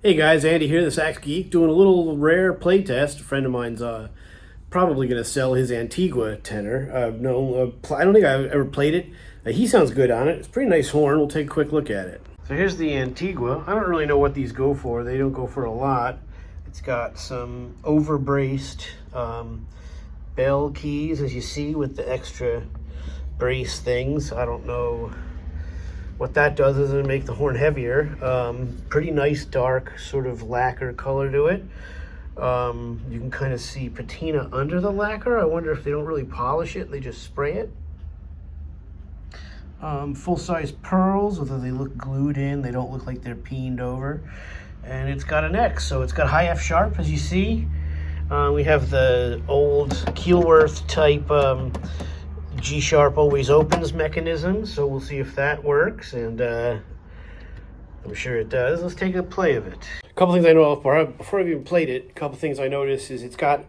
Hey guys, Andy here, the Sax Geek, doing a little rare playtest. A friend of mine's probably going to sell his Antigua tenor. No, I don't think I've ever played it. He sounds good on it. It's a pretty nice horn. We'll take a quick look at it. So here's the Antigua. I don't really know what these go for. They don't go for a lot. It's got some overbraced bell keys, as you see, with the extra brace things. I don't know what that does is it make the horn heavier. Pretty nice dark sort of lacquer color to it. You can kind of see patina under the lacquer. I wonder if they don't really polish it, they just spray it. Full-size pearls, although they look glued in, they don't look like they're peened over. And it's got an X, so it's got high F sharp, as you see. We have the old Keelworth type G sharp always opens mechanism, so we'll see if that works, and I'm sure it does. Let's take a play of it. A couple things I know of before I've even played it. A couple things I noticed is it's got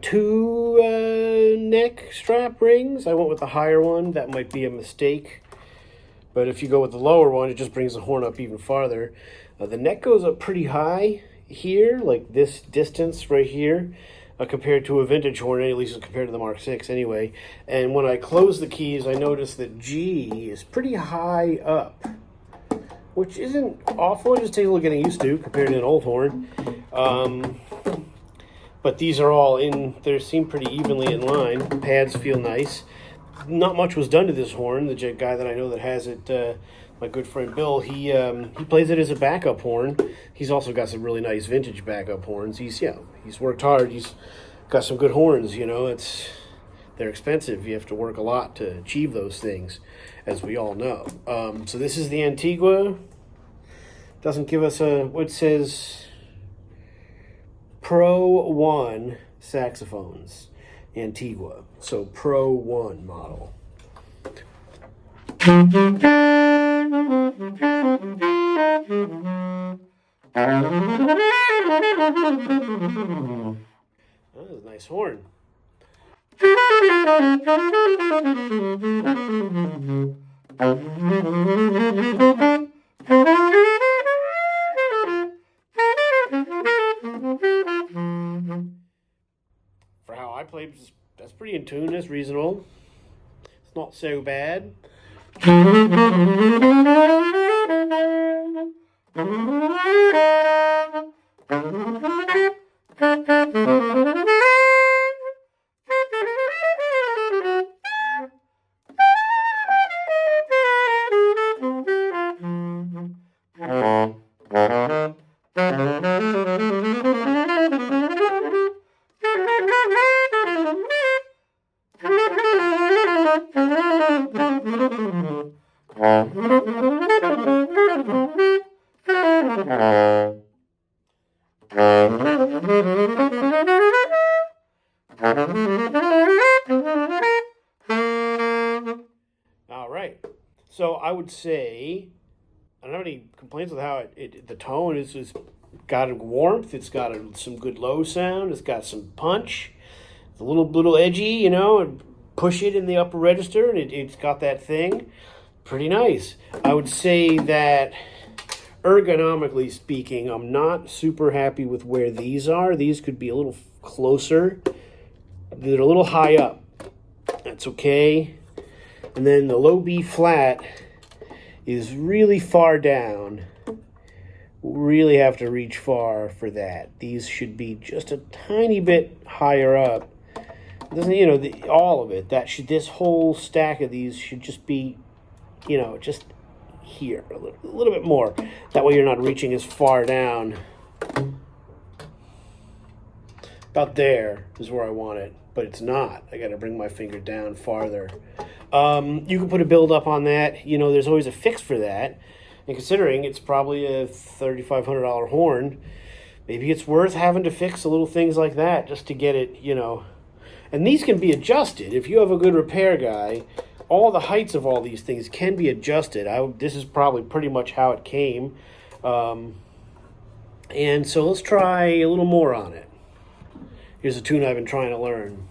two neck strap rings. I went with the higher one. That might be a mistake, but if you go with the lower one, it just brings the horn up even farther. The neck goes up pretty high here, like this distance right here. Compared to a vintage horn, at least compared to the Mark VI anyway. And when I close the keys, I notice that G is pretty high up, which isn't awful. It just takes a little getting used to compared to an old horn. But these are all they seem pretty evenly in line. Pads feel nice. Not much was done to this horn. The guy that I know that has it, my good friend Bill, he plays it as a backup horn. He's also got some really nice vintage backup horns. He's worked hard. He's got some good horns. They're expensive. You have to work a lot to achieve those things, as we all know. So this is the Antigua. Doesn't give us what says ProOne saxophones. Antigua. So ProOne model. Oh, that's a nice horn. For how I played, that's pretty in tune. That's reasonable. It's not so bad. All right, so I would say I don't have any complaints with how the tone is got a warmth. It's got some good low sound. It's got some punch. It's a little edgy, and push it in the upper register, and it's got that thing. Pretty nice. I would say that ergonomically speaking, I'm not super happy with where these are. These could be a little closer. They're a little high up. That's okay. And then the low B flat is really far down. Really have to reach far for that. These should be just a tiny bit higher up. It doesn't, all of it. This whole stack of these should just be, just here a little bit more. That way you're not reaching as far down. About there is where I want it, but it's not. I got to bring my finger down farther. You can put a build up on that. There's always a fix for that. And considering it's probably a $3,500 horn, maybe it's worth having to fix the little things like that just to get it, And these can be adjusted. If you have a good repair guy, all the heights of all these things can be adjusted. This is probably pretty much how it came. And so let's try a little more on it. Here's a tune I've been trying to learn.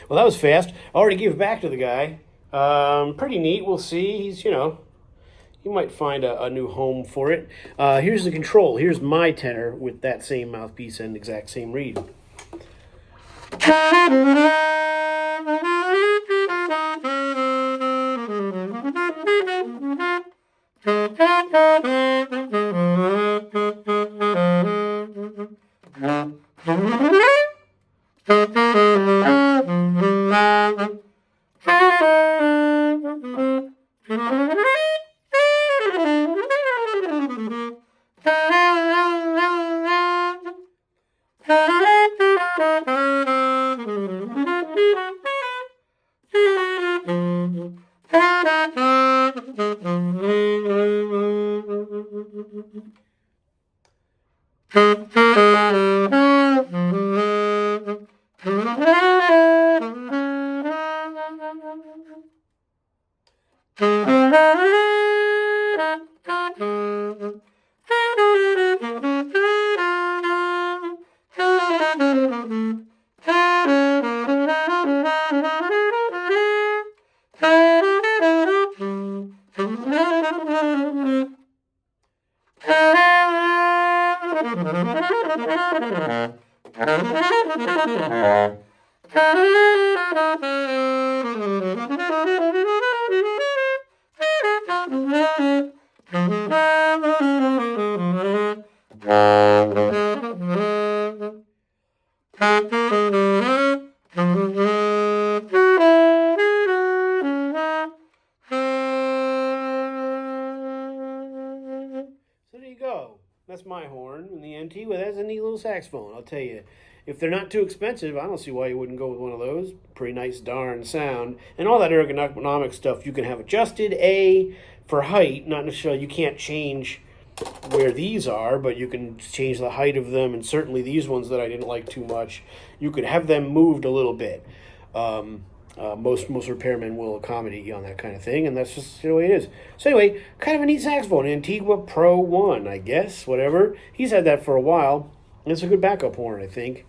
Well, that was fast. I already gave it back to the guy. Pretty neat. We'll see. He's, you might find a new home for it. Here's the control. Here's my tenor with that same mouthpiece and exact same reed. That's my horn, and the Antigua, that's a neat little saxophone, I'll tell you. If they're not too expensive, I don't see why you wouldn't go with one of those. Pretty nice darn sound. And all that ergonomic stuff you can have adjusted, for height, not necessarily, you can't change where these are, but you can change the height of them, and certainly these ones that I didn't like too much, you could have them moved a little bit. Most repairmen will accommodate you on that kind of thing, and that's just the way it is. So anyway, kind of a neat saxophone, Antigua ProOne, I guess, whatever. He's had that for a while. It's a good backup horn, I think.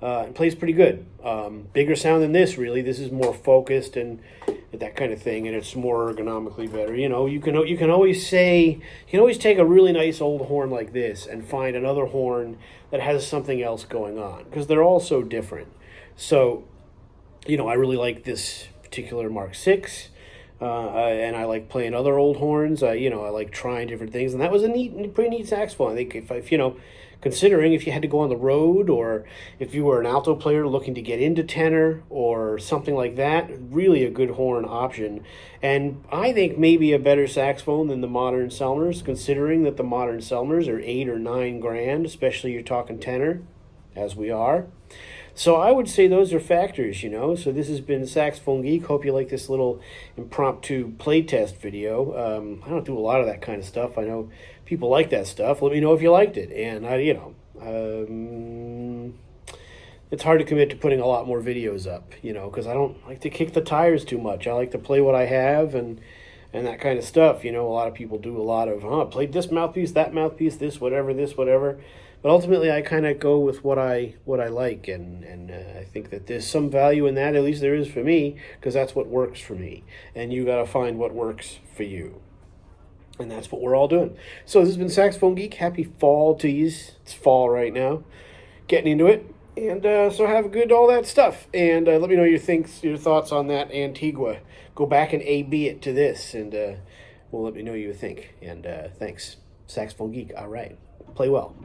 It plays pretty good. Bigger sound than this, really. This is more focused and that kind of thing, and it's more ergonomically better. You can always take a really nice old horn like this and find another horn that has something else going on, because they're all so different. So, I really like this particular Mark VI, and I like playing other old horns. I like trying different things, and that was a pretty neat saxophone. I think if considering if you had to go on the road, or if you were an alto player looking to get into tenor or something like that, really a good horn option. And I think maybe a better saxophone than the modern Selmers, considering that the modern Selmers are $8 or $9 grand, especially you're talking tenor, as we are. So I would say those are factors, you know. So this has been Saxophone Geek. Hope you like this little impromptu playtest video. I don't do a lot of that kind of stuff. I know people like that stuff. Let me know if you liked it. And it's hard to commit to putting a lot more videos up, you know, because I don't like to kick the tires too much. I like to play what I have and that kind of stuff. You know, a lot of people do a lot of, played this mouthpiece, that mouthpiece, this, whatever. But ultimately, I kind of go with what I like, and I think that there's some value in that. At least there is for me, because that's what works for me. And you got to find what works for you. And that's what we're all doing. So this has been Saxophone Geek. Happy fall to you. It's fall right now. Getting into it. And so have a good all that stuff. And let me know your thoughts on that Antigua. Go back and A/B it to this, and well, let me know what you think. And thanks. Saxophone Geek. All right. Play well.